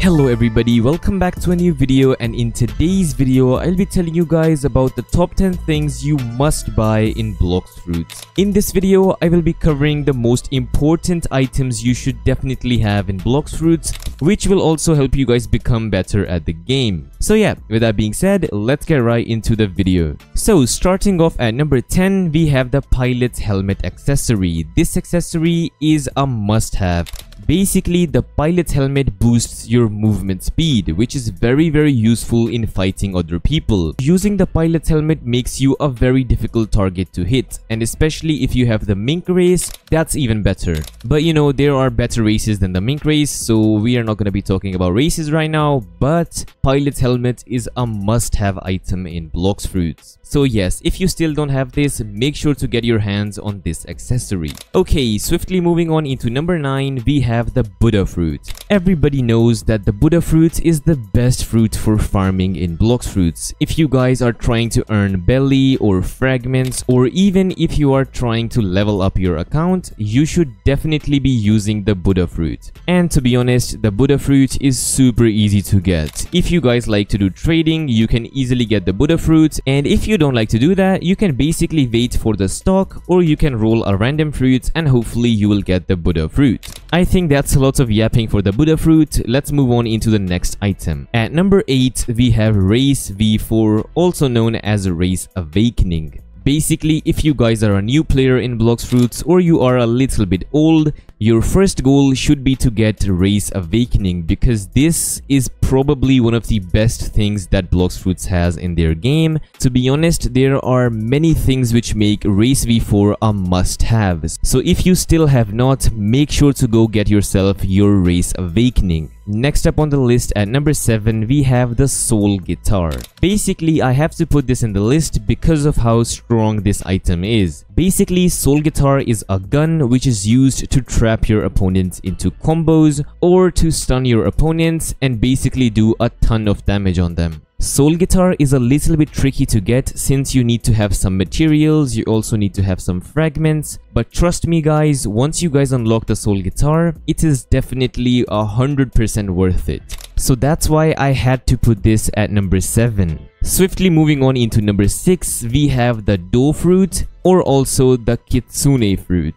Hello everybody, welcome back to a new video, and in today's video I'll be telling you guys about the top 10 things you must buy in Blox Fruits. In this video I will be covering the most important items you should definitely have in Blox Fruits, which will also help you guys become better at the game. So yeah, with that being said, let's get right into the video. So starting off at number 10, we have the pilot helmet accessory. This accessory is a must-have. Basically, the pilot helmet boosts your movement speed, which is very useful in fighting other people. Using the pilot helmet makes you a very difficult target to hit, and especially if you have the mink race, that's even better. But you know, there are better races than the mink race, so we are not going to be talking about races right now, but pilot helmet is a must-have item in Blox Fruits. So yes, if you still don't have this, make sure to get your hands on this accessory. Okay, swiftly moving on into number 9, we have the Buddha fruit. Everybody knows that the Buddha fruit is the best fruit for farming in Blox Fruits. If you guys are trying to earn belly or fragments, or even if you are trying to level up your account, you should definitely be using the Buddha fruit. And to be honest, the Buddha fruit is super easy to get. If you guys like to do trading, you can easily get the Buddha fruit, and if you don't like to do that, you can basically wait for the stock, or you can roll a random fruit and hopefully you will get the Buddha fruit. I think that's a lot of yapping for the Buddha fruit. Let's move on into the next item. At number 8, we have Race V4, also known as Race Awakening. Basically, if you guys are a new player in Blox Fruits or you are a little bit old, your first goal should be to get Race Awakening, because this is probably one of the best things that Blox Fruits has in their game. To be honest, there are many things which make Race V4 a must-have. So if you still have not, make sure to go get yourself your Race Awakening. Next up on the list at number 7, we have the Soul Guitar. Basically, I have to put this in the list because of how strong this item is. Basically, Soul Guitar is a gun which is used to trap your opponents into combos or to stun your opponents and basically do a ton of damage on them. Soul Guitar is a little bit tricky to get since you need to have some materials, you also need to have some fragments, but trust me guys, once you guys unlock the Soul Guitar, it is definitely 100% worth it. So that's why I had to put this at number 7. Swiftly moving on into number 6, we have the Do fruit, or also the Kitsune fruit.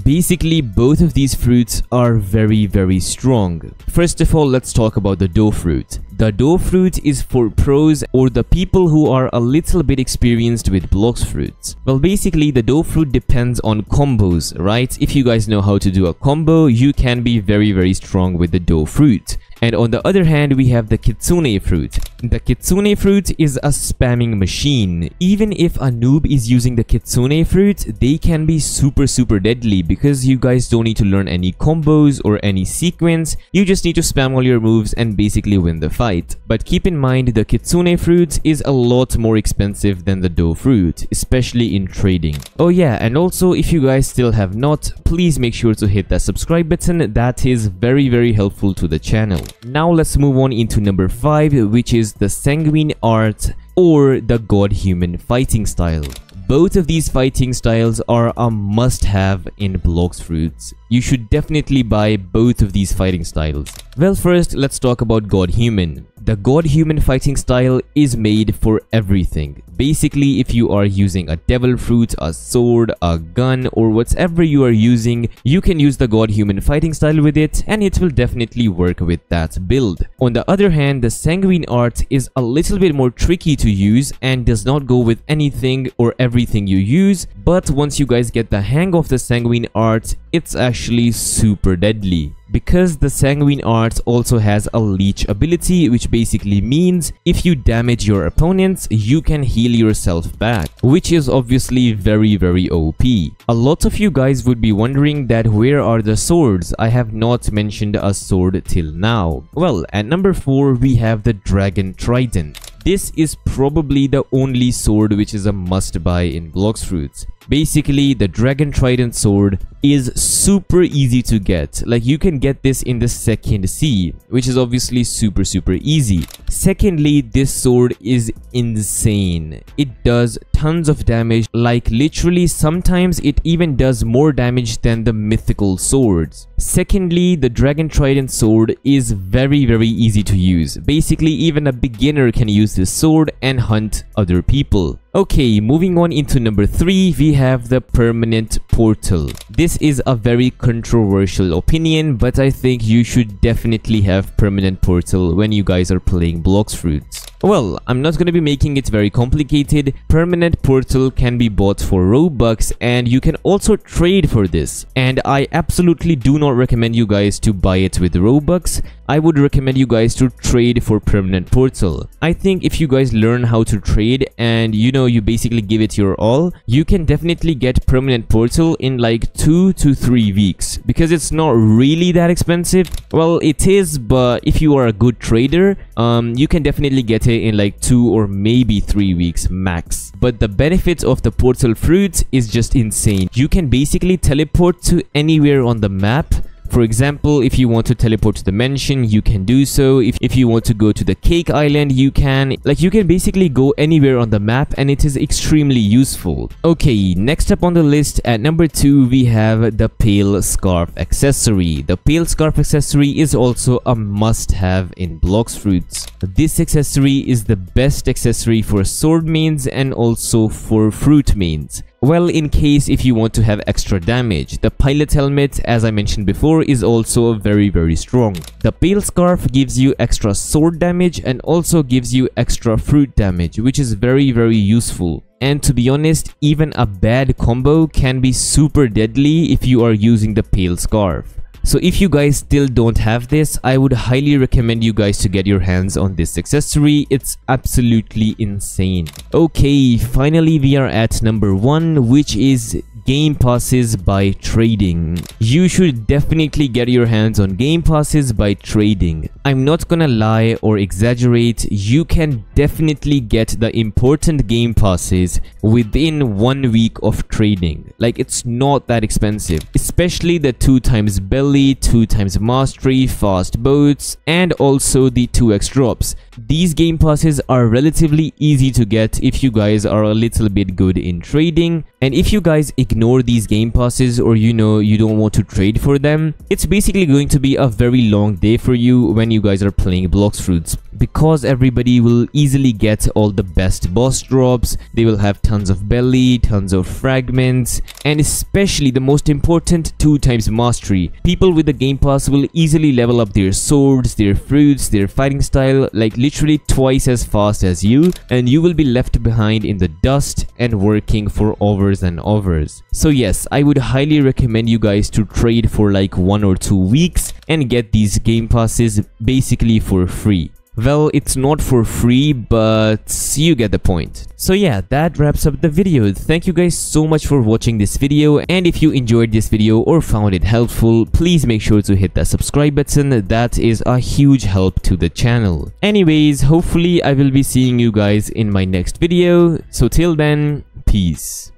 Basically, both of these fruits are very strong. First of all, let's talk about the Do fruit. The Do fruit is for pros or the people who are a little bit experienced with Blox Fruits. Well, basically, the Do fruit depends on combos, right? If you guys know how to do a combo, you can be very strong with the Do fruit. And on the other hand, we have the Kitsune fruit. The Kitsune fruit is a spamming machine. Even if a noob is using the Kitsune fruit, they can be super deadly because you guys don't need to learn any combos or any sequence. You just need to spam all your moves and basically win the fight. But keep in mind, the Kitsune fruit is a lot more expensive than the Do fruit, especially in trading. Oh yeah, and also if you guys still have not, please make sure to hit that subscribe button. That is very helpful to the channel. Now let's move on into number 5, which is the Sanguine Art or the God-Human fighting style. Both of these fighting styles are a must-have in Blox Fruits. You should definitely buy both of these fighting styles. Well, first, let's talk about God-Human. The God-Human fighting style is made for everything. Basically, if you are using a devil fruit, a sword, a gun, or whatever you are using, you can use the God-Human fighting style with it, and it will definitely work with that build. On the other hand, the Sanguine Art is a little bit more tricky to use and does not go with anything or everything you use, but once you guys get the hang of the Sanguine Art, it's actually super deadly. Because the Sanguine Art also has a leech ability, which basically means if you damage your opponents, you can heal yourself back, which is obviously very OP. A lot of you guys would be wondering that where are the swords? I have not mentioned a sword till now. Well, at number 4, we have the Dragon Trident. This is probably the only sword which is a must buy in Blox Fruits. Basically, the Dragon Trident sword is super easy to get. Like, you can get this in the second sea, which is obviously super easy. Secondly, this sword is insane. It does tons of damage, like literally sometimes it even does more damage than the mythical swords. Secondly, the Dragon Trident sword is very easy to use. Basically, even a beginner can use this sword and hunt other people. Okay, moving on into number 3, we have the permanent portal. This is a very controversial opinion, but I think you should definitely have permanent portal when you guys are playing Blox Fruits. Well, I'm not going to be making it very complicated. Permanent portal can be bought for Robux and you can also trade for this. And I absolutely do not recommend you guys to buy it with Robux. I would recommend you guys to trade for permanent portal. I think if you guys learn how to trade and you basically give it your all, you can definitely get permanent portal in like 2 to 3 weeks, because it's not really that expensive. Well, it is, but if you are a good trader, you can definitely get it in like 2 or maybe 3 weeks max. But the benefits of the portal fruit is just insane. You can basically teleport to anywhere on the map. For example, if you want to teleport to the mansion, you can do so. If you want to go to the cake island, you can. Like, you can basically go anywhere on the map and it is extremely useful. Okay, next up on the list at number 2, we have the Pale Scarf accessory. The Pale Scarf accessory is also a must-have in Blox Fruits. This accessory is the best accessory for sword mains and also for fruit mains. Well, in case if you want to have extra damage, the pilot helmet, as I mentioned before, is also very strong. The Pale Scarf gives you extra sword damage and also gives you extra fruit damage, which is very useful. And to be honest, even a bad combo can be super deadly if you are using the Pale Scarf. So if you guys still don't have this, I would highly recommend you guys to get your hands on this accessory. It's absolutely insane. Okay, finally we are at number 1, which is game passes by trading. You should definitely get your hands on game passes by trading. I'm not gonna lie or exaggerate, you can definitely get the important game passes within 1 week of trading. Like, it's not that expensive, especially the 2x belly, 2x mastery, fast boats, and also the 2x drops. These game passes are relatively easy to get if you guys are a little bit good in trading. And if you guys ignore these game passes, or you don't want to trade for them, it's basically going to be a very long day for you when you guys are playing Blox Fruits, because everybody will easily get all the best boss drops. They will have tons of belly, tons of fragments, and especially the most important, 2x mastery. People with the game pass will easily level up their swords, their fruits, their fighting style, like literally twice as fast as you, and you will be left behind in the dust and working for hours and hours. So yes, I would highly recommend you guys to trade for like 1 or 2 weeks and get these game passes basically for free. Well, it's not for free, but you get the point. So yeah, that wraps up the video. Thank you guys so much for watching this video, and if you enjoyed this video or found it helpful, please make sure to hit that subscribe button. That is a huge help to the channel. Anyways, hopefully I will be seeing you guys in my next video. So till then, peace.